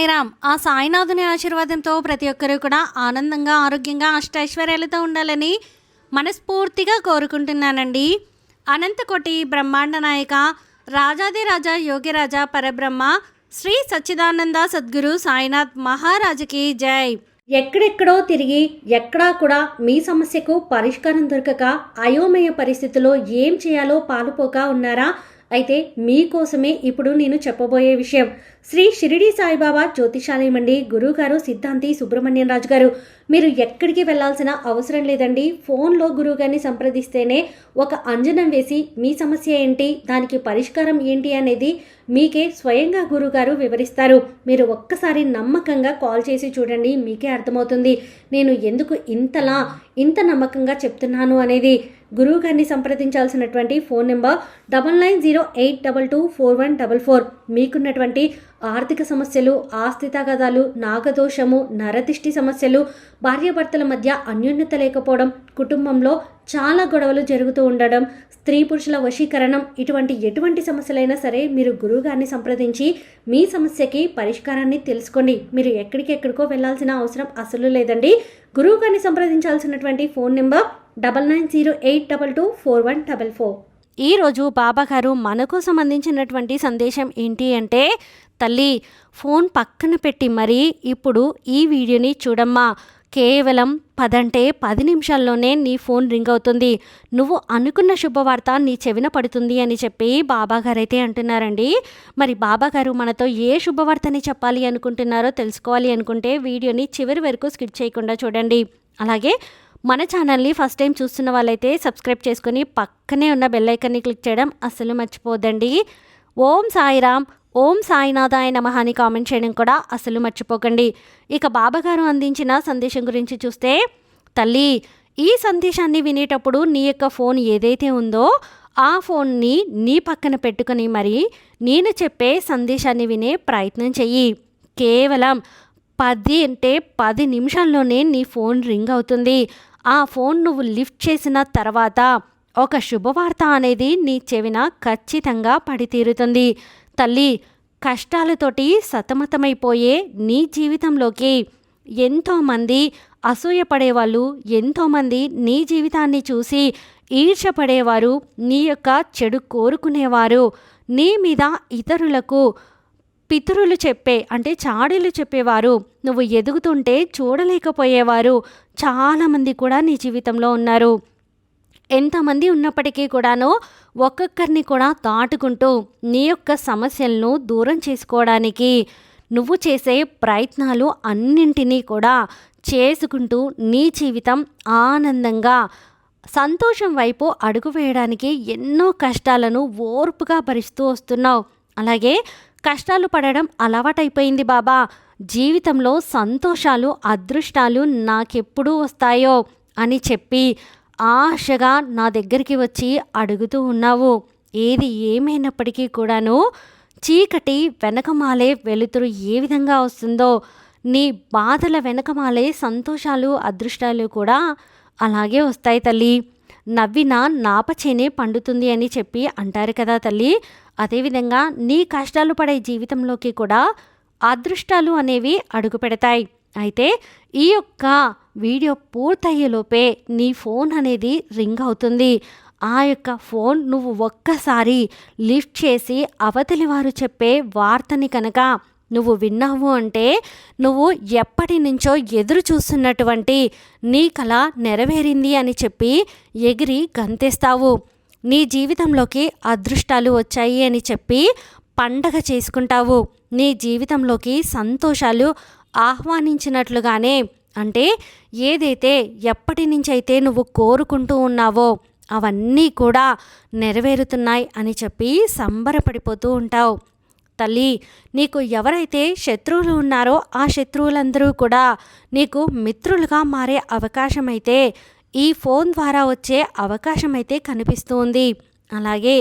సాయిరామ్. ఆ సాయినాథుని ఆశీర్వాదంతో ప్రతి ఒక్కరూ కూడా ఆనందంగా, ఆరోగ్యంగా, అష్టైశ్వర్యాలతో ఉండాలని మనస్ఫూర్తిగా కోరుకుంటున్నానండి. అనంతకోటి బ్రహ్మాండ నాయక రాజాదిరాజా యోగిరాజా పరబ్రహ్మ శ్రీ సచ్చిదానంద సద్గురు సాయినాథ్ మహారాజుకి జై. ఎక్కడెక్కడో తిరిగి ఎక్కడా కూడా మీ సమస్యకు పరిష్కారం దొరకక అయోమయ పరిస్థితిలో ఏం చేయాలో పాలుపోక ఉన్నారా? అయితే మీకోసమే ఇప్పుడు నేను చెప్పబోయే విషయం శ్రీ షిరిడి సాయిబాబా జ్యోతిషాలయం అండి. గురువుగారు సిద్ధాంతి సుబ్రహ్మణ్యం రాజు గారు. మీరు ఎక్కడికి వెళ్లాల్సిన అవసరం లేదండి. ఫోన్లో గురువుగారిని సంప్రదిస్తేనే ఒక అంజనం వేసి మీ సమస్య ఏంటి, దానికి పరిష్కారం ఏంటి అనేది మీకే స్వయంగా గురువుగారు వివరిస్తారు. మీరు ఒక్కసారి నమ్మకంగా కాల్ చేసి చూడండి, మీకే అర్థమవుతుంది నేను ఎందుకు ఇంత నమ్మకంగా చెప్తున్నాను అనేది. గురువు గారిని సంప్రదించాల్సినటువంటి ఫోన్ నెంబర్ 9908224144. మీకున్నటువంటి ఆర్థిక సమస్యలు, ఆస్తి తగాదాలు, నాగదోషము, నరదిష్టి సమస్యలు, భార్యాభర్తల మధ్య అన్యోన్యత లేకపోవడం, కుటుంబంలో చాలా గొడవలు జరుగుతూ ఉండడం, స్త్రీ పురుషుల వశీకరణం, ఎటువంటి సమస్యలైనా సరే మీరు గురువు గారిని సంప్రదించి మీ సమస్యకి పరిష్కారాన్ని తెలుసుకోండి. మీరు ఎక్కడికో వెళ్ళాల్సిన అవసరం అసలు లేదండి. గురువు గారిని సంప్రదించాల్సినటువంటి ఫోన్ నెంబర్ 9908224144. ఈరోజు బాబాగారు మనకు సంబంధించినటువంటి సందేశం ఏంటి అంటే, తల్లి ఫోన్ పక్కన పెట్టి మరీ ఇప్పుడు ఈ వీడియోని చూడమ్మా. కేవలం 10 నిమిషాల్లోనే నీ ఫోన్ రింగ్ అవుతుంది. నువ్వు అనుకున్న శుభవార్త నీ చెవిన పడుతుంది అని చెప్పి బాబాగారైతే అంటున్నారండి. మరి బాబాగారు మనతో ఏ శుభవార్తని చెప్పాలి అనుకుంటున్నారో తెలుసుకోవాలి అనుకుంటే వీడియోని చివరి వరకు స్కిప్ చేయకుండా చూడండి. అలాగే మన ఛానల్ని ఫస్ట్ టైం చూస్తున్న వాళ్ళైతే సబ్స్క్రైబ్ చేసుకొని పక్కనే ఉన్న బెల్ ఐకాన్ని క్లిక్ చేయడం అస్సలు మర్చిపోద్దండి. ఓం సాయిరామ్, ఓం సాయినాథాయ నమః అని కామెంట్ చేయడం కూడా అసలు మర్చిపోకండి. ఇక బాబాగారు అందించిన సందేశం గురించి చూస్తే, తల్లి ఈ సందేశాన్ని వినేటప్పుడు నీ యొక్క ఫోన్ ఏదైతే ఉందో ఆ ఫోన్ని నీ పక్కన పెట్టుకొని మరి నేను చెప్పే సందేశాన్ని వినే ప్రయత్నం చెయ్యి. కేవలం 10 నిమిషాల్లోనే నీ ఫోన్ రింగ్ అవుతుంది. ఆ ఫోన్ నువ్వు లిఫ్ట్ చేసిన తర్వాత ఒక శుభవార్త అనేది నీ చెవిన ఖచ్చితంగా పడి తీరుతుంది. తల్లి కష్టాలతోటి సతమతమైపోయే నీ జీవితంలోకి ఎంతోమంది అసూయపడేవాళ్ళు, ఎంతోమంది నీ జీవితాన్ని చూసి ఈర్ష్యపడేవారు, నీ యొక్క చెడు కోరుకునేవారు, నీ మీద ఇతరులకు పితరులు చాడీలు చెప్పేవారు, నువ్వు ఎదుగుతుంటే చూడలేకపోయేవారు చాలామంది కూడా నీ జీవితంలో ఉన్నారు. ఎంతమంది ఉన్నప్పటికీ కూడాను ఒక్కొక్కరిని కూడా దాటుకుంటూ నీ యొక్క సమస్యలను దూరం చేసుకోవడానికి నువ్వు చేసే ప్రయత్నాలు అన్నింటినీ కూడా చేసుకుంటూ నీ జీవితం ఆనందంగా సంతోషం వైపు అడుగు వేయడానికి ఎన్నో కష్టాలను ఓర్పుగా భరిస్తూ వస్తున్నావు. అలాగే కష్టాలు పడడం అలవాటైపోయింది బాబా. జీవితంలో సంతోషాలు, అదృష్టాలు నాకెప్పుడు వస్తాయో అని చెప్పి ఆశగా నా దగ్గరికి వచ్చి అడుగుతూ ఉన్నావు. ఏది ఏమైనప్పటికీ కూడాను చీకటి వెనకమాలే వెలుతురు ఏ విధంగా వస్తుందో నీ బాధల వెనకమాలే సంతోషాలు, అదృష్టాలు కూడా అలాగే వస్తాయి తల్లి. నవ్విన నాపచేనే పండుతుంది అని చెప్పి అంటారు కదా తల్లి. అదేవిధంగా నీ కష్టాలు పడే జీవితంలోకి కూడా అదృష్టాలు అనేవి అడుగు పెడతాయి. అయితే ఈ యొక్క వీడియో పూర్తయ్యేలోపే నీ ఫోన్ అనేది రింగ్ అవుతుంది. ఆ యొక్క ఫోన్ నువ్వు ఒక్కసారి లిఫ్ట్ చేసి అవతలి వారు చెప్పే వార్తని కనుక నువ్వు విన్నావు అంటే నువ్వు ఎప్పటి నుంచో ఎదురు చూస్తున్నటువంటి నీ కల నెరవేరింది అని చెప్పి ఎగిరి గంతేస్తావు. నీ జీవితంలోకి అదృష్టాలు వచ్చాయి అని చెప్పి పండగ చేసుకుంటావు. నీ జీవితంలోకి సంతోషాలు ఆహ్వానించినట్లుగానే, అంటే ఏదైతే ఎప్పటి నుంచైతే నువ్వు కోరుకుంటూ ఉన్నావో అవన్నీ కూడా నెరవేరుతున్నాయి అని చెప్పి సంబరపడిపోతూ ఉంటావు. తల్లి నీకు ఎవరైతే శత్రువులు ఉన్నారో ఆ శత్రువులందరూ కూడా నీకు మిత్రులుగా మారే అవకాశం అయితే ఈ ఫోన్ ద్వారా వచ్చే అవకాశం అయితే కనిపిస్తూ ఉంది. అలాగే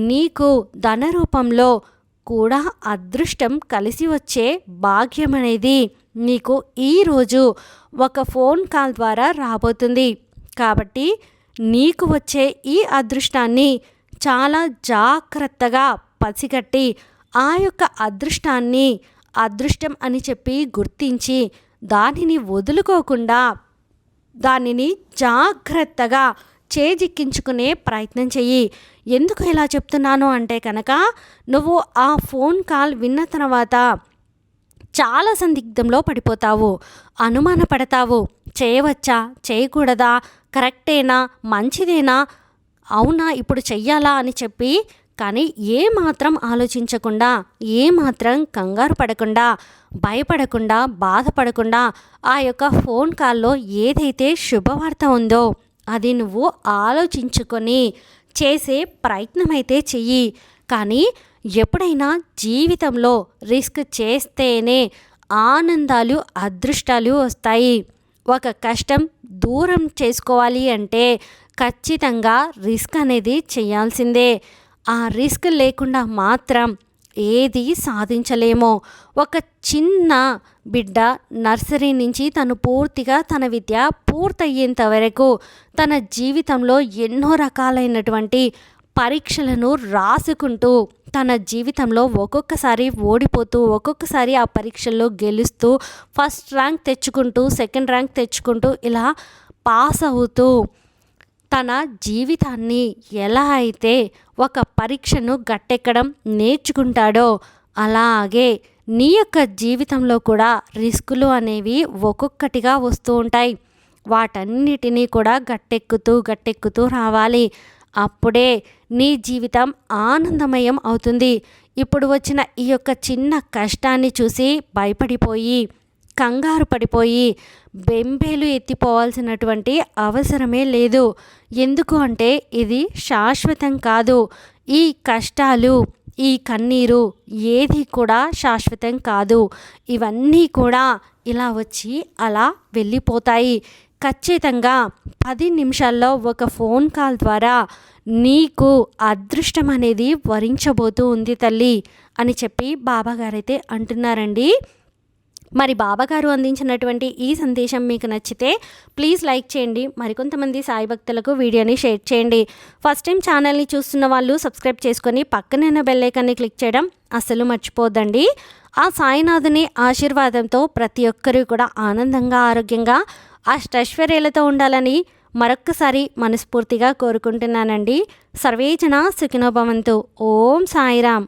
నీకు ధన రూపంలో కూడా అదృష్టం కలిసి వచ్చే భాగ్యం అనేది నీకు ఈరోజు ఒక ఫోన్ కాల్ ద్వారా రాబోతుంది. కాబట్టి నీకు వచ్చే ఈ అదృష్టాన్ని చాలా జాగ్రత్తగా పసిగట్టి ఆ యొక్క అదృష్టాన్ని అదృష్టం అని చెప్పి గుర్తించి దానిని వదులుకోకుండా దానిని జాగ్రత్తగా చేజిక్కించుకునే ప్రయత్నం చెయ్యి. ఎందుకు ఇలా చెప్తున్నాను అంటే కనుక, నువ్వు ఆ ఫోన్ కాల్ విన్న తర్వాత చాలా సందిగ్ధంలో పడిపోతావు, అనుమానపడతావు. చేయవచ్చా, చేయకూడదా, కరెక్టేనా, మంచిదేనా, అవునా, ఇప్పుడు చెయ్యాలా అని చెప్పి. కానీ ఏమాత్రం ఆలోచించకుండా, ఏమాత్రం కంగారు పడకుండా, భయపడకుండా, బాధపడకుండా ఆ యొక్క ఫోన్ కాల్లో ఏదైతే శుభవార్త ఉందో అది నువ్వు ఆలోచించుకొని చేసే ప్రయత్నం అయితే చెయ్యి. కానీ ఎప్పుడైనా జీవితంలో రిస్క్ చేస్తేనే ఆనందాలు, అదృష్టాలు వస్తాయి. ఒక కష్టం దూరం చేసుకోవాలి అంటే ఖచ్చితంగా రిస్క్ అనేది చేయాల్సిందే. ఆ రిస్క్ లేకుండా మాత్రం ఏది సాధించలేమో. ఒక చిన్న బిడ్డ నర్సరీ నుంచి తను పూర్తిగా తన విద్య పూర్తయ్యేంత వరకు తన జీవితంలో ఎన్నో రకాలైనటువంటి పరీక్షలను రాసుకుంటూ తన జీవితంలో ఒక్కొక్కసారి ఓడిపోతూ, ఒక్కొక్కసారి ఆ పరీక్షల్లో గెలుస్తూ, ఫస్ట్ ర్యాంక్ తెచ్చుకుంటూ, సెకండ్ ర్యాంక్ తెచ్చుకుంటూ, ఇలా పాస్ అవుతూ తన జీవితాన్ని ఎలా అయితే ఒక పరీక్షను గట్టెక్కడం నేర్చుకుంటాడో, అలాగే నీ యొక్క జీవితంలో కూడా రిస్కులు అనేవి ఒక్కొక్కటిగా వస్తూ ఉంటాయి. వాటన్నిటినీ కూడా గట్టెక్కుతూ రావాలి. అప్పుడే నీ జీవితం ఆనందమయం అవుతుంది. ఇప్పుడు వచ్చిన ఈ యొక్క చిన్న కష్టాన్ని చూసి భయపడిపోయి, కంగారు పడిపోయి, బెంబేలు ఎత్తిపోవాల్సినటువంటి అవసరమే లేదు. ఎందుకు అంటే ఇది శాశ్వతం కాదు. ఈ కష్టాలు, ఈ కన్నీరు ఏది కూడా శాశ్వతం కాదు. ఇవన్నీ కూడా ఇలా వచ్చి అలా వెళ్ళిపోతాయి. ఖచ్చితంగా 10 నిమిషాల్లో ఒక ఫోన్ కాల్ ద్వారా నీకు అదృష్టం అనేది వరించబోతూ ఉంది తల్లి అని చెప్పి బాబాగారైతే అంటున్నారండి. మరి బాబాగారు అందించినటువంటి ఈ సందేశం మీకు నచ్చితే ప్లీజ్ లైక్ చేయండి. మరికొంతమంది సాయి భక్తులకు వీడియోని షేర్ చేయండి. ఫస్ట్ టైం ఛానల్ని చూస్తున్న వాళ్ళు సబ్స్క్రైబ్ చేసుకొని పక్కనే ఉన్న బెల్ ఐకాన్ని క్లిక్ చేయడం అస్సలు మర్చిపోద్దండి. ఆ సాయినాథుని ఆశీర్వాదంతో ప్రతి ఒక్కరూ కూడా ఆనందంగా, ఆరోగ్యంగా, అష్టైశ్వర్యాలతో ఉండాలని మరొక్కసారి మనస్ఫూర్తిగా కోరుకుంటున్నానండి. సర్వేజన సుఖినో భవంతు. ఓం సాయిరామ్.